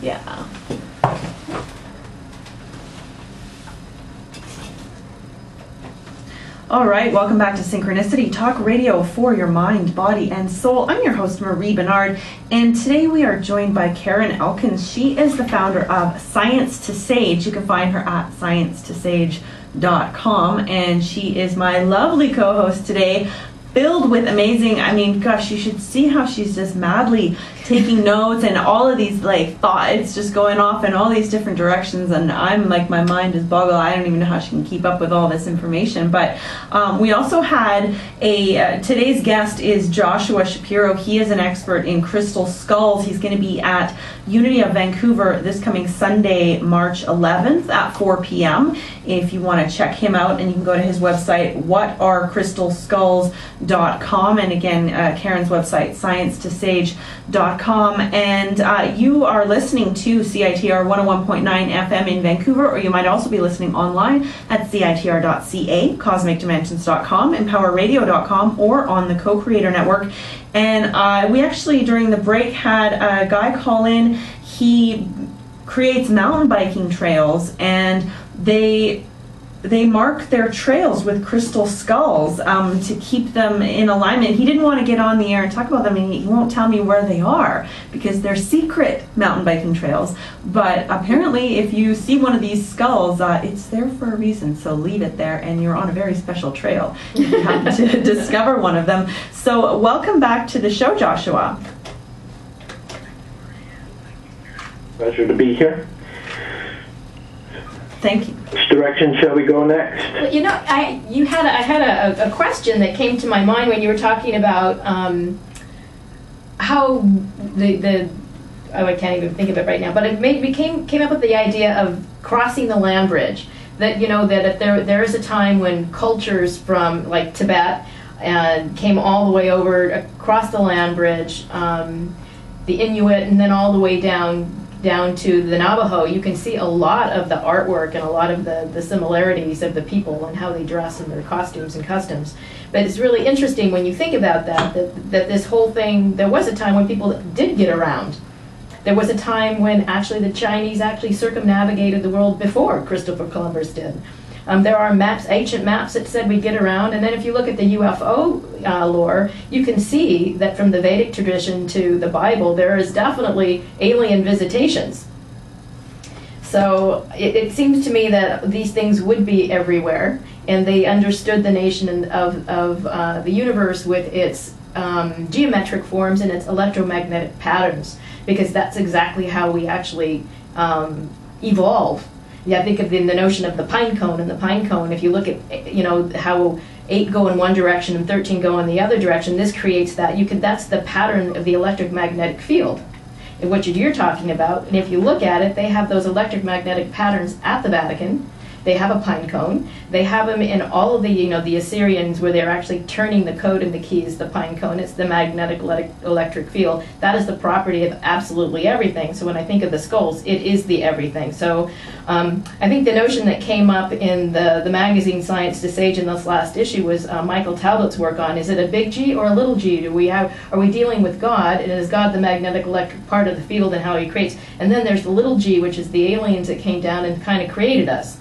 Yeah. All right, welcome back to Synchronicity, talk radio for your mind, body, and soul. I'm your host, Marie Benard, and today we are joined by Karen Elkins. She is the founder of Science to Sage. You can find her at sciencetosage.com, and she is my lovely co-host today, filled with amazing, I mean, gosh, you should see how she's just madly taking notes and all of these, like, thoughts just going off in all these different directions, and I'm like, my mind is boggled. I don't even know how she can keep up with all this information. But we also had today's guest is Joshua Shapiro. He is an expert in crystal skulls. He's going to be at Unity of Vancouver this coming Sunday, March 11th at 4 p.m. If you want to check him out, and you can go to his website, whatarecrystalskulls.com, and again, Karen's website, sciencetosage.com. And you are listening to CITR 101.9 FM in Vancouver, or you might also be listening online at CITR.ca, cosmicdimensions.com, empowerradio.com, or on the Co-Creator Network. And we actually, during the break, had a guy call in. He creates mountain biking trails, and they mark their trails with crystal skulls to keep them in alignment. He didn't want to get on the air and talk about them, and he won't tell me where they are because they're secret mountain biking trails. But apparently, if you see one of these skulls, it's there for a reason, so leave it there, and you're on a very special trail if you happen to discover one of them. So welcome back to the show, Joshua. Pleasure to be here. Thank you. Which direction shall we go next? Well, you know, I had a question that came to my mind when you were talking about how I can't even think of it right now, but it came up with the idea of crossing the land bridge. That, you know, that there is a time when cultures from like Tibet and came all the way over across the land bridge, the Inuit, and then all the way down to the Navajo. You can see a lot of the artwork and a lot of the similarities of the people and how they dress and their costumes and customs. But it's really interesting when you think about that this whole thing, there was a time when people did get around. There was a time when actually the Chinese actually circumnavigated the world before Christopher Columbus did. There are maps, ancient maps that said we get around, and then if you look at the UFO lore, you can see that from the Vedic tradition to the Bible, there is definitely alien visitations. So it seems to me that these things would be everywhere, and they understood the nation of the universe with its geometric forms and its electromagnetic patterns, because that's exactly how we actually evolve. Yeah, I think of the notion of the pine cone, and the pine cone, if you look at, you know, how 8 go in one direction and 13 go in the other direction, this creates that. That's the pattern of the electromagnetic field, and what you're talking about. And if you look at it, they have those electromagnetic patterns at the Vatican. They have a pine cone. They have them in all of the, you know, the Assyrians, where they're actually turning the code and the keys, the pine cone. It's the magnetic electric field. That is the property of absolutely everything. So when I think of the skulls, it is the everything. So I think the notion that came up in the magazine Science to Sage in this last issue was Michael Talbot's work on, is it a big G or a little g? Are we dealing with God, and is God the magnetic electric part of the field and how he creates? And then there's the little g, which is the aliens that came down and kind of created us.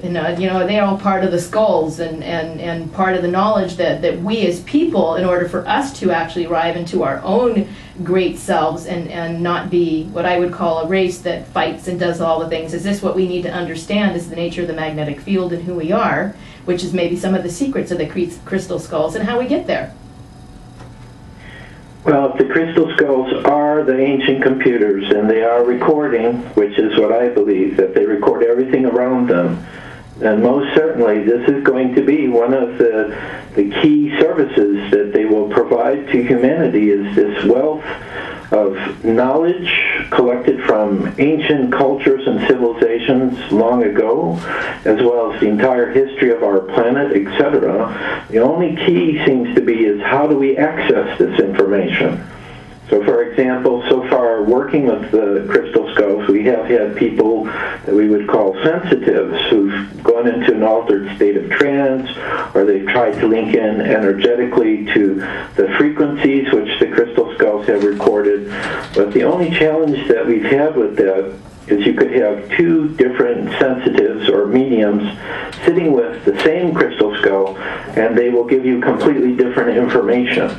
And, you know, they're all part of the skulls and part of the knowledge that we as people, in order for us to actually arrive into our own great selves and not be what I would call a race that fights and does all the things. Is this what we need to understand is the nature of the magnetic field and who we are, which is maybe some of the secrets of the crystal skulls and how we get there. Well, if the crystal skulls are the ancient computers, and they are recording, which is what I believe, that they record everything around them, and most certainly this is going to be one of the key services that they will provide to humanity, is this wealth of knowledge collected from ancient cultures and civilizations long ago, as well as the entire history of our planet, etc. The only key seems to be is how do we access this information? So, for example, so far working with the crystal skulls, we have had people that we would call sensitives who've gone into an altered state of trance, or they've tried to link in energetically to the frequencies which the crystal skulls have recorded. But the only challenge that we've had with that is you could have two different sensitives or mediums sitting with the same crystal skull, and they will give you completely different information.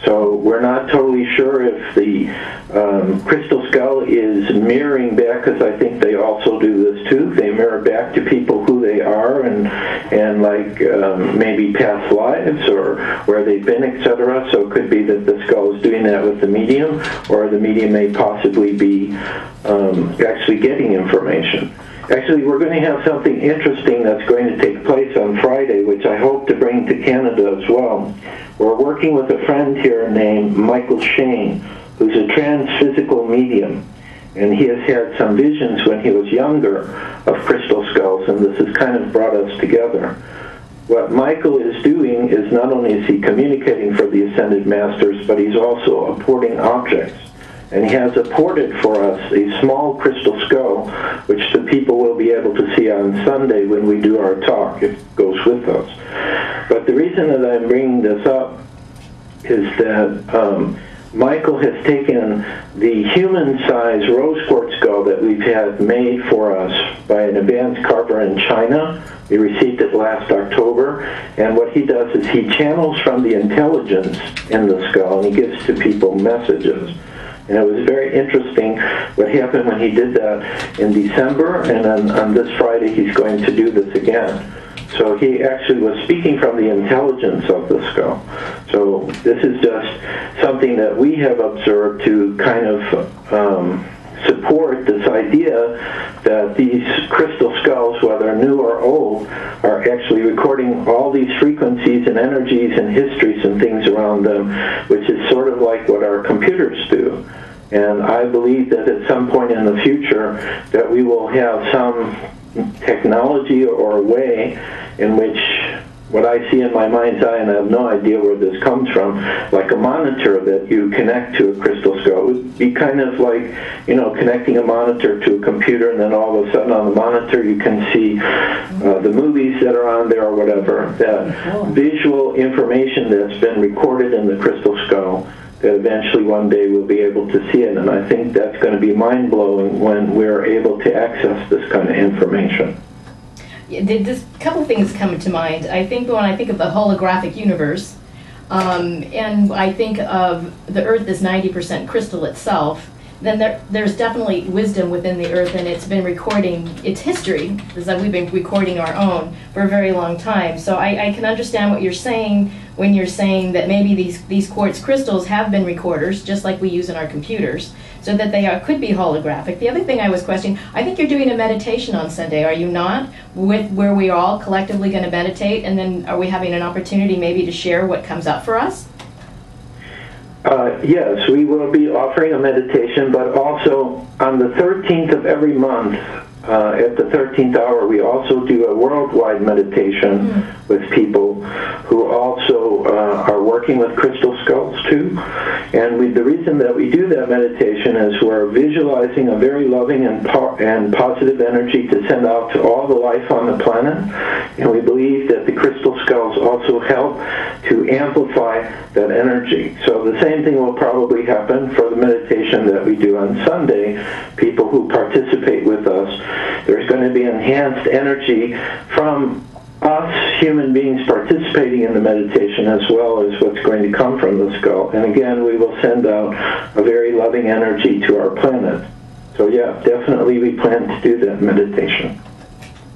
So we're not totally sure if the crystal skull is mirroring back, because I think they also do this too. They mirror back to people who they are and like maybe past lives or where they've been, etc. So it could be that the skull is doing that with the medium, or the medium may possibly be actually getting information. Actually, we're going to have something interesting that's going to take place on Friday, which I hope to bring to Canada as well. We're working with a friend here named Michael Shane, who's a trans-physical medium, and he has had some visions when he was younger of crystal skulls, and this has kind of brought us together. What Michael is doing is not only is he communicating for the Ascended Masters, but he's also apporting objects. And he has apported for us a small crystal skull, which the people will be able to see on Sunday when we do our talk. It goes with us. But the reason that I'm bringing this up is that Michael has taken the human-sized rose quartz skull that we've had made for us by an advanced carver in China. We received it last October, and what he does is he channels from the intelligence in the skull, and he gives to people messages. And it was very interesting what happened when he did that in December, and then on this Friday he's going to do this again. So he actually was speaking from the intelligence of the skull. So this is just something that we have observed to kind of support this idea that these crystal skulls, whether new or old, are actually recording all these frequencies and energies and histories and things around them, which is sort of like what our computers do. And I believe that at some point in the future that we will have some technology or way in which what I see in my mind's eye, and I have no idea where this comes from, like a monitor that you connect to a crystal skull. It would be kind of like, you know, connecting a monitor to a computer, and then all of a sudden on the monitor you can see the movies that are on there or whatever. That visual information that's been recorded in the crystal skull, that eventually one day we'll be able to see it. And I think that's going to be mind-blowing when we're able to access this kind of information. There's a couple things come to mind. I think when I think of the holographic universe, and I think of the Earth as 90% crystal itself, then there's definitely wisdom within the Earth, and it's been recording its history, because we've been recording our own for a very long time. So I can understand what you're saying when you're saying that maybe these quartz crystals have been recorders, just like we use in our computers, so that they could be holographic. The other thing I was questioning, I think you're doing a meditation on Sunday, are you not? Where we are all collectively going to meditate, and then are we having an opportunity maybe to share what comes up for us? Yes, we will be offering a meditation, but also on the 13th of every month, at the 13th hour, we also do a worldwide meditation with people who also are working with crystal skulls too. And the reason that we do that meditation is we're visualizing a very loving and positive energy to send out to all the life on the planet. And we believe that the crystal skulls also help to amplify that energy. So the same thing will probably happen for the meditation that we do on Sunday. People who participate with us, there's going to be enhanced energy from us human beings participating in the meditation, as well as what's going to come from the skull. And again, we will send out a very loving energy to our planet. So yeah, definitely we plan to do that meditation.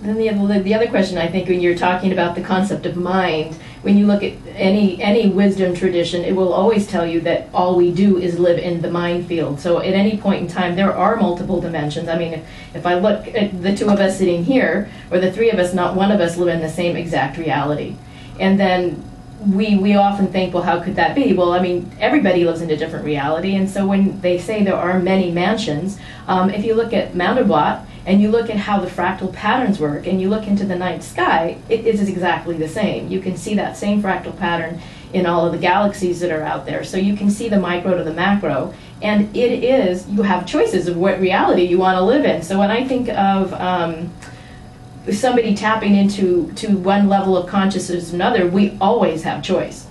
Then the other question, I think, when you're talking about the concept of mind, when you look at any wisdom tradition, it will always tell you that all we do is live in the mind field. So at any point in time, there are multiple dimensions. I mean, if I look at the two of us sitting here, or the three of us, not one of us live in the same exact reality. And then we often think, well, how could that be? Well, I mean, everybody lives in a different reality. And so when they say there are many mansions, if you look at Mandelbrot, and you look at how the fractal patterns work, and you look into the night sky, it is exactly the same. You can see that same fractal pattern in all of the galaxies that are out there. So you can see the micro to the macro, and it is, you have choices of what reality you want to live in. So when I think of somebody tapping into one level of consciousness or another, we always have choice.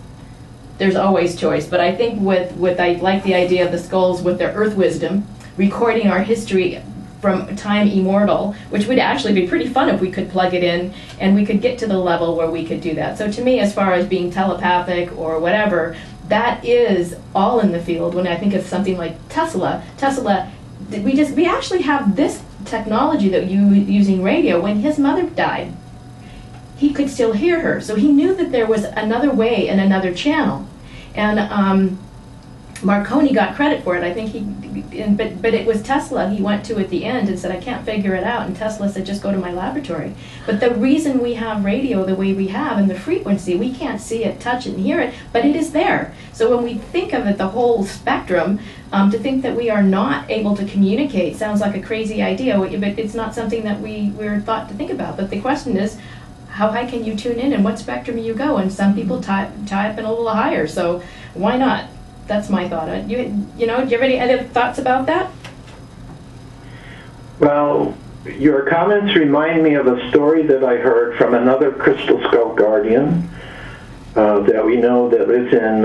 There's always choice. But I think with I like the idea of the skulls with their earth wisdom, recording our history from time immortal, which would actually be pretty fun if we could plug it in and we could get to the level where we could do that. So to me, as far as being telepathic or whatever, that is all in the field. When I think of something like Tesla, we actually have this technology that using radio. When his mother died, he could still hear her, so he knew that there was another way and another channel. And Marconi got credit for it. I think but it was Tesla he went to at the end and said, I can't figure it out. And Tesla said, just go to my laboratory. But the reason we have radio the way we have and the frequency, we can't see it, touch it, and hear it, but it is there. So when we think of it, the whole spectrum, to think that we are not able to communicate sounds like a crazy idea, but it's not something that we're thought to think about. But the question is, how high can you tune in and what spectrum you go? And some people tie up in a little higher, so why not? That's my thought. Do you have any other thoughts about that? Well, your comments remind me of a story that I heard from another Crystal Skull Guardian that we know that lives in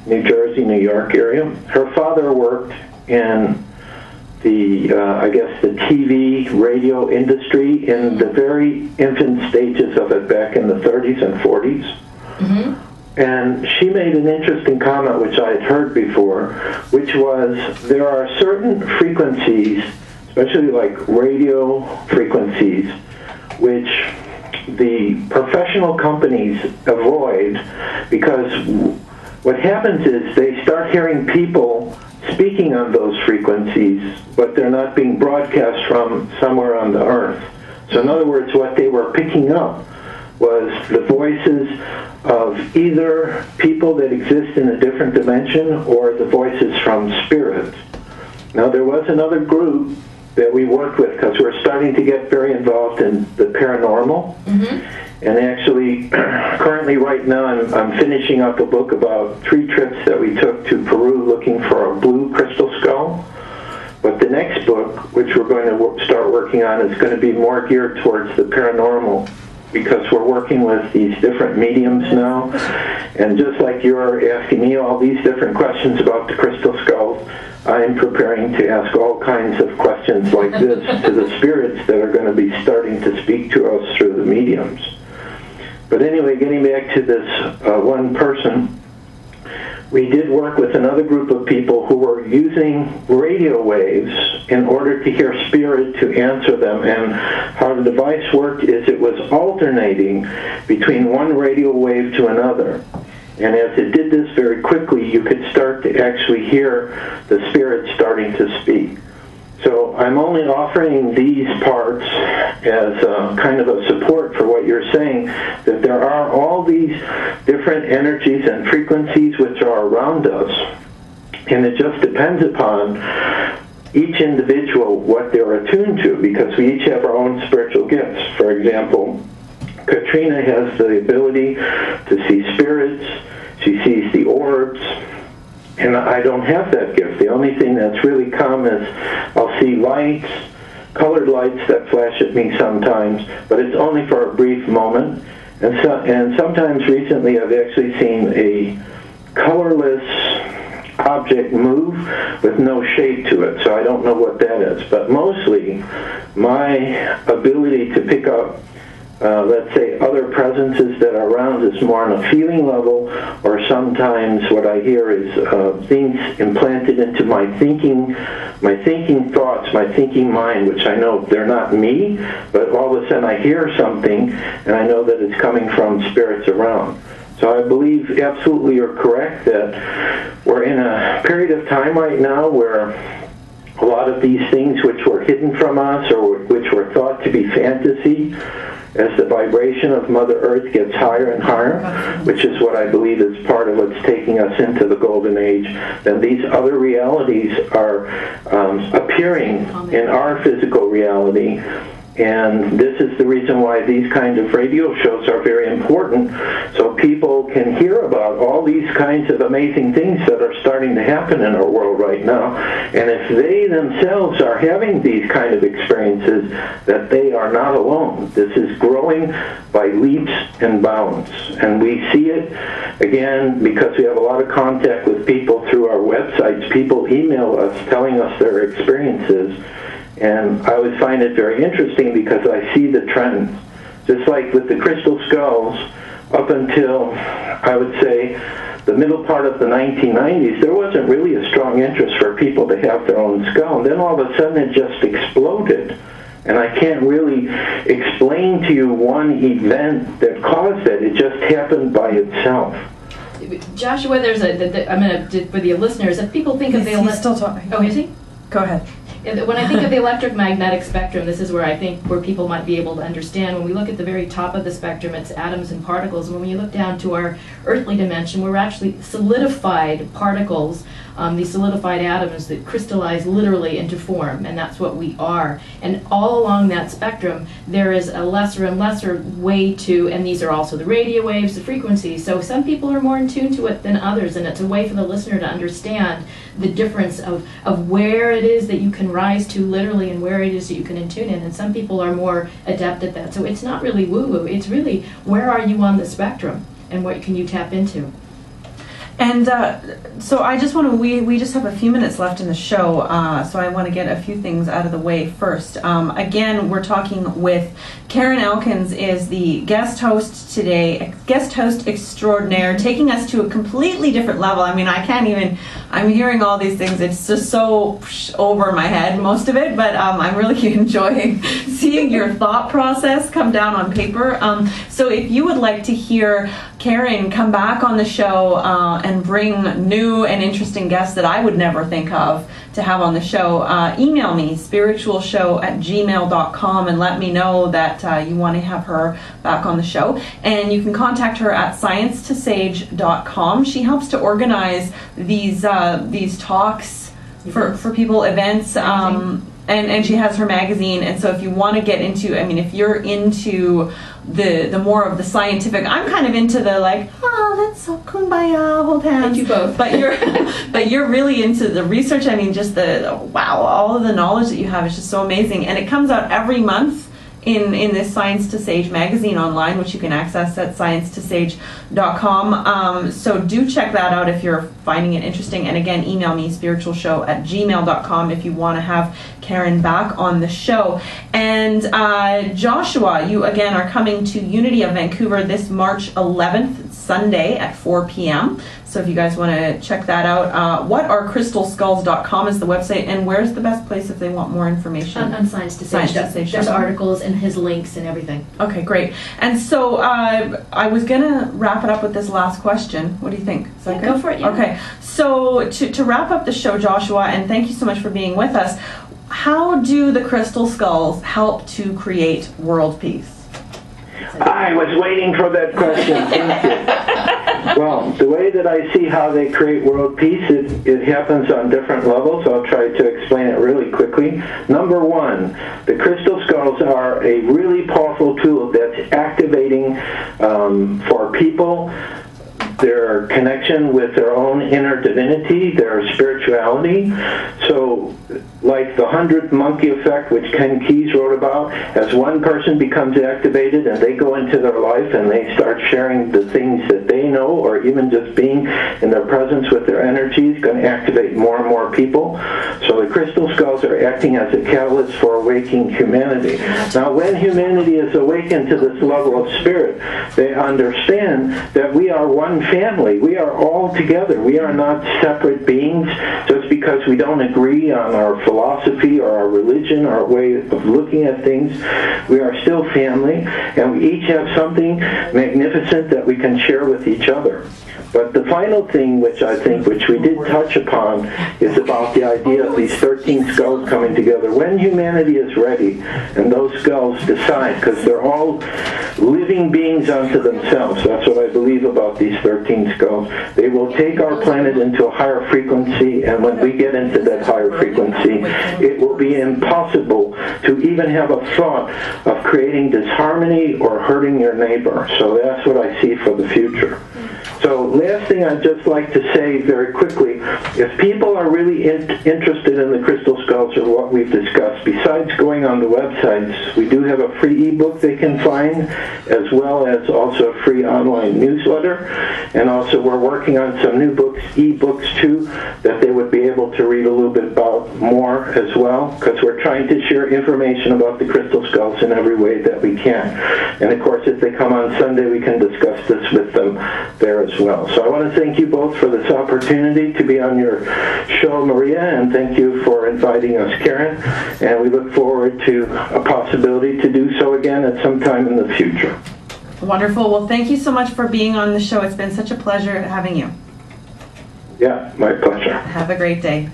New Jersey, New York area. Her father worked in the, the TV, radio industry in the very infant stages of it back in the 30s and 40s. Mm-hmm. And she made an interesting comment, which I had heard before, which was there are certain frequencies, especially like radio frequencies, which the professional companies avoid because what happens is they start hearing people speaking on those frequencies, but they're not being broadcast from somewhere on the earth. So in other words, what they were picking up was the voices of either people that exist in a different dimension or the voices from spirit. Now, there was another group that we worked with because we're starting to get very involved in the paranormal. Mm-hmm. And actually, currently right now, I'm finishing up a book about 3 trips that we took to Peru looking for a blue crystal skull. But the next book, which we're going to start working on, is going to be more geared towards the paranormal, because we're working with these different mediums now. And just like you're asking me all these different questions about the crystal skulls, I'm preparing to ask all kinds of questions like this to the spirits that are going to be starting to speak to us through the mediums. But anyway, getting back to this one person, we did work with another group of people who were using radio waves in order to hear spirit to answer them. And how the device worked is it was alternating between one radio wave to another. And as it did this very quickly, you could start to actually hear the spirit starting to speak. So I'm only offering these parts as kind of a support for what you're saying, that there are all these different energies and frequencies which are around us, and it just depends upon each individual what they're attuned to, because we each have our own spiritual gifts. For example, Katrina has the ability to see spirits, she sees the orbs, and I don't have that gift. The only thing that's really come is I'll see lights, colored lights that flash at me sometimes, but it's only for a brief moment. And sometimes recently I've actually seen a colorless object move with no shape to it, so I don't know what that is. But mostly my ability to pick up let's say other presences that are around is more on a feeling level, or sometimes what I hear is things implanted into my thinking thoughts, my thinking mind, which I know they're not me, but all of a sudden I hear something and I know that it's coming from spirits around. So I believe absolutely you're correct that we're in a period of time right now where a lot of these things which were hidden from us or which were thought to be fantasy, as the vibration of Mother Earth gets higher and higher, which is what I believe is part of what's taking us into the Golden Age, then these other realities are appearing in our physical reality, And this is the reason why these kinds of radio shows are very important, so people can hear about all these kinds of amazing things that are starting to happen in our world right now. And if they themselves are having these kind of experiences, that they are not alone. This is growing by leaps and bounds. And we see it, again, because we have a lot of contact with people through our websites. People email us telling us their experiences. And I always find it very interesting because I see the trends. Just like with the crystal skulls, up until, I would say, the middle part of the 1990s, there wasn't really a strong interest for people to have their own skull. And then all of a sudden it just exploded. And I can't really explain to you one event that caused it. It just happened by itself. Joshua, there's I'm going to, for the listeners, if people think of the... He's still talking. Oh, is he? Go ahead. When I think of the electromagnetic spectrum, this is where I think where people might be able to understand. When we look at the very top of the spectrum, it's atoms and particles. And when you look down to our earthly dimension, we're actually solidified particles, these solidified atoms that crystallize literally into form, and that's what we are. And all along that spectrum, there is a lesser and lesser way to, and these are also the radio waves, the frequencies. So some people are more in tune to it than others, and it's a way for the listener to understand the difference of where it is that you can rise to literally and where it is that you can tune in. And some people are more adept at that. So it's not really woo-woo. It's really where are you on the spectrum and what can you tap into. And so I just want to, we just have a few minutes left in the show, so I want to get a few things out of the way first. Again, we're talking with Karen Elkins, is the guest host today, guest host extraordinaire, taking us to a completely different level. I mean, I can't even, I'm hearing all these things, it's just so over my head, most of it, but I'm really enjoying seeing your thought process come down on paper. So if you would like to hear Karen come back on the show and bring new and interesting guests that I would never think of to have on the show, email me, spiritualshow@gmail.com, and let me know that you want to have her back on the show. And you can contact her at sciencetosage.com. She helps to organize these talks for people, events, and she has her magazine. And so if you want to get into, I mean, if you're into the more of the scientific, I'm kind of into the like, oh, let's so kumbaya, hold hands. You both. But you're really into the research. I mean, just wow, all of the knowledge that you have is just so amazing. And it comes out every month in this Science to Sage magazine online, which you can access at sciencetosage.com. So do check that out if you're finding it interesting. And again, email me, spiritualshow@gmail.com, if you want to have Karen back on the show. And Joshua, you again are coming to Unity of Vancouver this March 11th, Sunday at 4 p.m. So if you guys want to check that out, whatarecrystalskulls.com is the website, and where's the best place if they want more information? On Science to Sage. There's articles and his links and everything. Okay, great. And so I was going to wrap it up with this last question. What do you think? Is that good? Go for it, yeah. Okay, so to wrap up the show, Joshua, and thank you so much for being with us, how do the crystal skulls help to create world peace? I was waiting for that question. Thank you. Well, the way that I see how they create world peace, it happens on different levels. I'll try to explain it really quickly. Number one, the crystal skulls are a really powerful tool that's activating for people their connection with their own inner divinity, their spirituality. So, like the 100th monkey effect, which Ken Keyes wrote about, as one person becomes activated and they go into their life and they start sharing the things that they know, or even just being in their presence with their energy, is going to activate more and more people. So the crystal skulls are acting as a catalyst for awakening humanity. Now, when humanity is awakened to this level of spirit, they understand that we are one family. We are all together. We are not separate beings just because we don't agree on our philosophy or our religion or our way of looking at things. We are still family, and we each have something magnificent that we can share with each other. But the final thing, which I think, which we did touch upon, is about the idea of these 13 skulls coming together. When humanity is ready, and those skulls decide, because they're all living beings unto themselves. That's what I believe about these 13 13 skulls. They will take our planet into a higher frequency, and when we get into that higher frequency, it will be impossible to even have a thought of creating disharmony or hurting your neighbor. So that's what I see for the future. So last thing I'd just like to say very quickly, if people are really interested in the crystal skulls or what we've discussed, besides going on the websites, we do have a free ebook they can find, as well as also a free online newsletter. And also we're working on some new books, ebooks too, that they would be able to read a little bit about more as well, because we're trying to share information about the crystal skulls in every way that we can. And of course, if they come on Sunday, we can discuss this with them there as well. So I want to thank you both for this opportunity to be on your show, Maria, and thank you for inviting us, Karen. And we look forward to a possibility to do so again at some time in the future. Wonderful. Well, thank you so much for being on the show. It's been such a pleasure having you. Yeah, my pleasure. Have a great day.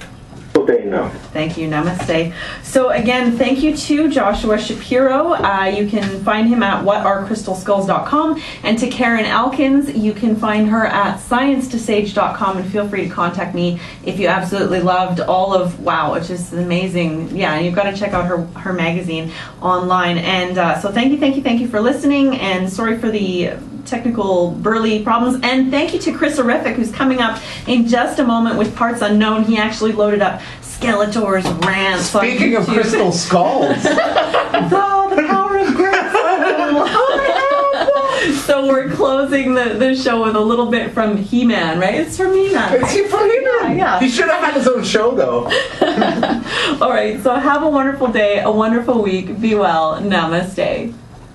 Good day now. Thank you. Namaste. So again, thank you to Joshua Shapiro. You can find him at whatarecrystalskulls.com, and to Karen Elkins, you can find her at sciencetosage.com, and feel free to contact me if you absolutely loved all of, wow, it's just amazing. Yeah, you've got to check out her magazine online. And so thank you for listening, and sorry for the technical burly problems, and thank you to Chris Orific, who's coming up in just a moment with Parts Unknown. He actually loaded up Skeletor's rant. Speaking of crystal skulls. The power of grace. So we're closing the show with a little bit from He-Man, right? It's from He-Man. It's from He-Man. Yeah. He should have had his own show, though. All right, so have a wonderful day, a wonderful week. Be well. Namaste.